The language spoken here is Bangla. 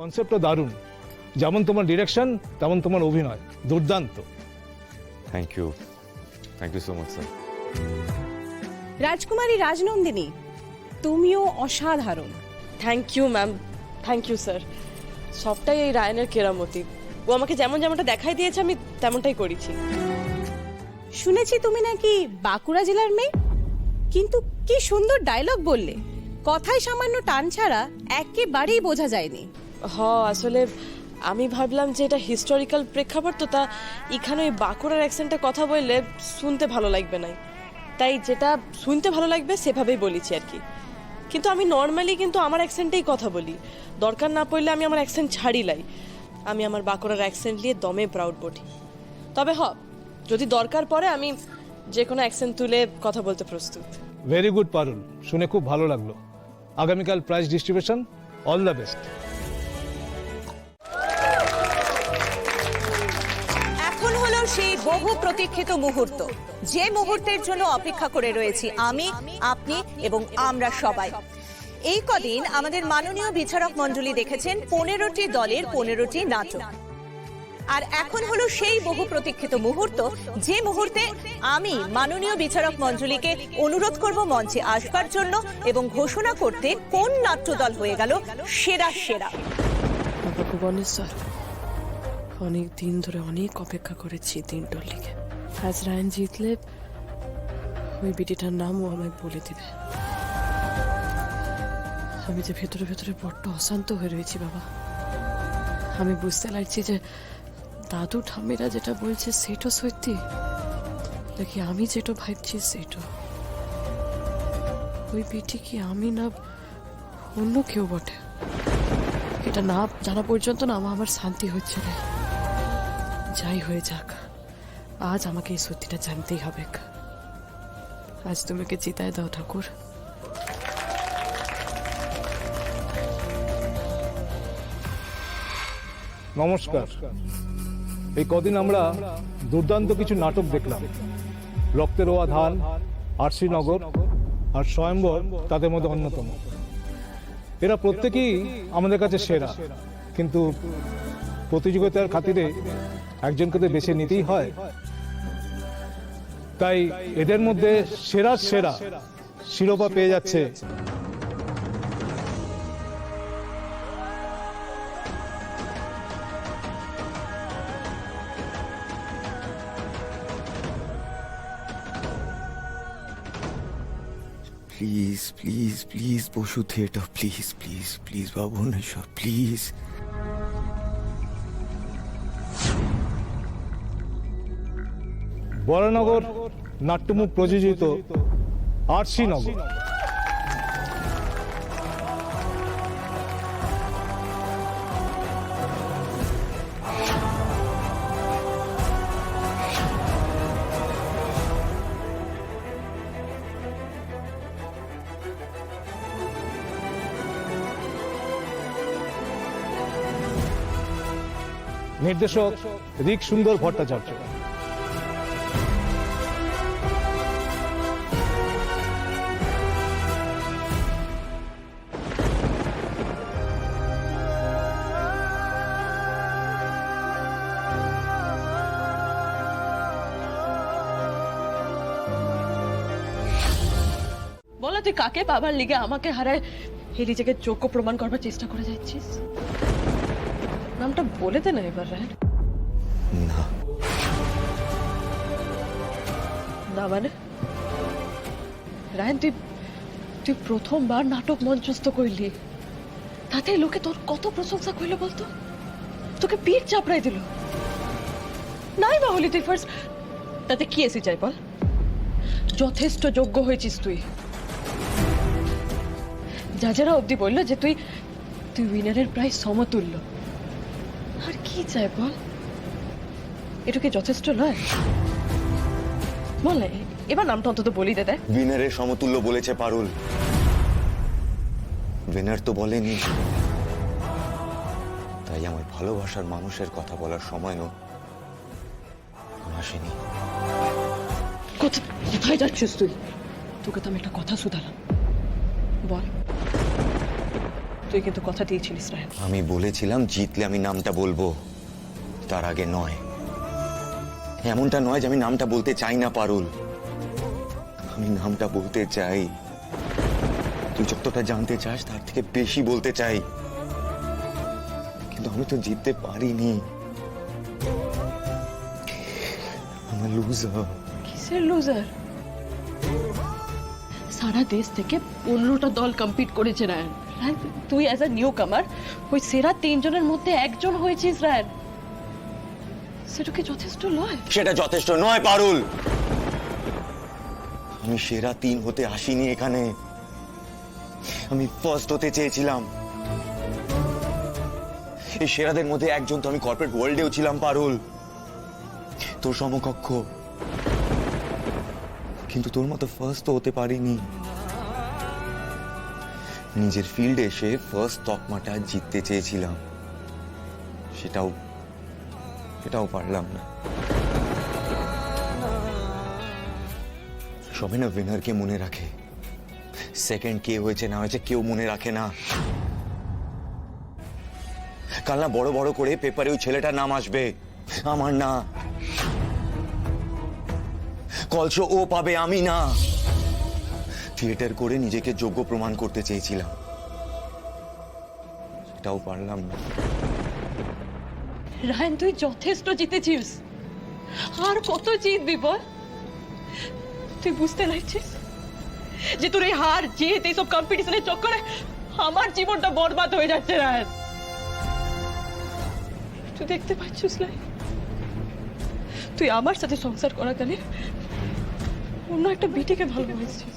কনসেপ্টটা দারুণ, যেমন তোমার ডিরেকশন তেমন তোমার অভিনয় দুর্দান্ত। Thank you so much sir. রাজকুমারী রাজনন্দিনী, তুমিও অসাধারণ। Thank you ma'am, thank you sir. সবটাই এই রায়নের কেরামতি। ও আমাকে যেমনটা দেখাই দিয়েছে আমি তেমনটাই করেছি। শুনেছি তুমি নাকি বাঁকুড়া জেলার মেয়ে, কিন্তু কি সুন্দর ডায়লগ বললে, কথায় সামান্য টান ছাড়া একেবারেই বোঝা যায়নি। আসলে আমি ভাবলাম যে এটা হিস্টোরিক্যাল প্রেক্ষাপট, তো তা এখানে ওই বাঁকুড়ার অ্যাকসেন্টে কথা বললে শুনতে ভালো লাগবে না, তাই যেটা শুনতে ভালো লাগবে সেভাবেই বলেছি আর কি। কিন্তু আমি নর্মালি কিন্তু আমার অ্যাকসেন্টেই কথা বলি, দরকার না পড়লে আমি আমার অ্যাকসেন্ট ছাড়িলাই। আমি আমার বাঁকুড়ার অ্যাকসেন্ট নিয়ে দমে প্রাউড বটি। তবে যদি দরকার পড়ে আমি যে কোনো অ্যাকসেন্ট তুলে কথা বলতে প্রস্তুত। ভেরি গুড পারুল, শুনে খুব ভালো লাগলো। আগামীকাল prize distribution, all the best. এখন হলো সেই বহু প্রতীক্ষিত মুহূর্ত, যে মুহূর্তের জন্য অপেক্ষা করে রয়েছি আমি, আপনি এবং আমরা সবাই। এই কদিন আমাদের মাননীয় বিচারক মণ্ডলী দেখেছেন 15টি দলের 15টি নাটক। আর এখন হলো সেই বহু প্রতীক্ষিত মুহূর্ত, যে মুহূর্তে আমি মাননীয় বিচারক মণ্ডলীকে অনুরোধ করব মঞ্চে আসবার জন্য এবং ঘোষণা করতে কোন নাট্যদল হয়ে গেল সেরা। ভগবানের স্যার, অনেক দিন ধরে অনেক অপেক্ষা করেছি দিনটার লিগে। আজ রায়ন জিতলে ওই বিটিটার নামও আমায় বলে দিবে। আমি যে ভেতরে ভেতরে বড্ড অশান্ত হয়ে রয়েছি বাবা। আমি বুঝতে লাগছি যে দাদু ঠাম্মিরা যেটা বলছে সেটা সত্যি নাকি আমি যেটা ভাবছি সেটা। ওই বিটি কি আমি না অন্য কেউ বটে, এটা না জানা পর্যন্ত না আমার শান্তি হচ্ছে না। যাই হয়ে যাক, আজ আমাকে এই সত্যিটা জানতেই হবে। আজ তোমাকে জিতায় দাও ঠাকুর। নমস্কার। এই কদিন আমরা দুর্দান্ত কিছু নাটক দেখলাম। রক্তের ওয়া ধান, আরশিনগর আর স্বয়ম্বর তাদের মধ্যে অন্যতম। এরা প্রত্যেকেই আমাদের কাছে সেরা, কিন্তু প্রতিযোগিতার খাতিরে একজনকে তো বেছে নিতেই হয়। তাই এদের মধ্যে সেরা শিরোপা পেয়ে যাচ্ছে please please please Basu theatre, please please please বাবু নেশা, প্লিজ। বরানগর নাট্যমুখ প্রযোজিত আরশিনগর। নির্দেশক ঋক সুন্দর ভট্টাচার্য। বলো তুই কাকে বাবার লিগে আমাকে হারায় এই নিজেকে যোগ্য প্রমাণ করবার চেষ্টা করে যাচ্ছিস? নামটা বলে দে না এবার রায়ন। না না মানে রায়ন, তুই প্রথমবার নাটক মঞ্চস্থ করলি, তাতে লোকে তোর কত প্রশংসা করলো বলতো, তোকে পিঠ চাপড়াই দিল। নাই বা হলি তুই ফার্স্ট, তাতে কি এসে চাই বল? যথেষ্ট যোগ্য হয়েছিস তুই। যারা অবধি বললো যে তুই উইনারের প্রায় সমতুল্য, আর কি চাই বল? এটুকে যথেষ্ট নয়? বল না, এবার নামটা অন্তত বলি দে। উইনারের সমতুল্য বলেছে পারুল, উইনার তো বলেনি। তাই আমার ভালোবাসার মানুষের কথা বলার সময়ও আসেনি। কোথায় যাচ্ছিস তুই? তোকে তো আমি একটা কথা শুধালাম, বল তুই কিন্তু কথা দিয়েছিলিস রায়ন। আমি বলেছিলাম জিতলে আমি নামটা বলবো, তার আগে নয়। এমনটা নয় যে আমি নামটা বলতে চাই না পারুল, আমি নামটা বলতে চাই। তুই যতটা জানতে চাস তার থেকে বেশি বলতে চাই, কিন্তু আমি তো জিততে পারিনি। আমার লুজার। কিসের লুজার? সারা দেশ থেকে 15টা দল কম্পিট করেছে রায়ন। রায়ন, তুই অ্যাজ আ নিউ কামার ওই সেরা 3 জনের মধ্যে একজন হয়েছিস রায়ন। সেটা কি যথেষ্ট নয়? সেটা যথেষ্ট নয় পারুল। আমি সেরা 3 হতে আসিনি এখানে, আমি ফার্স্ট হতে চেয়েছিলাম। এই সেরাদের মধ্যে একজন তো আমি কর্পোরেট ওয়ার্ল্ডেও ছিলাম পারুল, তোর সমকক্ষ, কিন্তু তোর মতো ফার্স্ট তো হতে পারিনি। নিজের ফিল্ডে এসে ফার্স্ট তকমাটা জিততে চেয়েছিলাম, সেটাও পারলাম না। সবাই না উইনারকে মনে রাখে, সেকেন্ড কে হয়েছে না হয়েছে কেউ মনে রাখে না। কাল না বড় বড় করে পেপারে ওই ছেলেটার নাম আসবে, আমার না। কলসো ও পাবে, আমি না। থিয়েটার করে নিজেকে যোগ্য প্রমাণ করতে চেয়েছিলাম, সেটাও পারলাম না। রায়ন, তুই যথেষ্ট জিতেছিস, আর কত জিতবি বল? তুই বুঝতে লাগছিস যে তোর এই হার জিত এইসব কম্পিটিশনের চক্করে আমার জীবনটা বরবাদ হয়ে যাচ্ছে রায়ন। তুই দেখতে পাচ্ছিস না, তুই আমার সাথে সংসার করাকালীন অন্য একটা বিটিকে ভালোবাসছিস।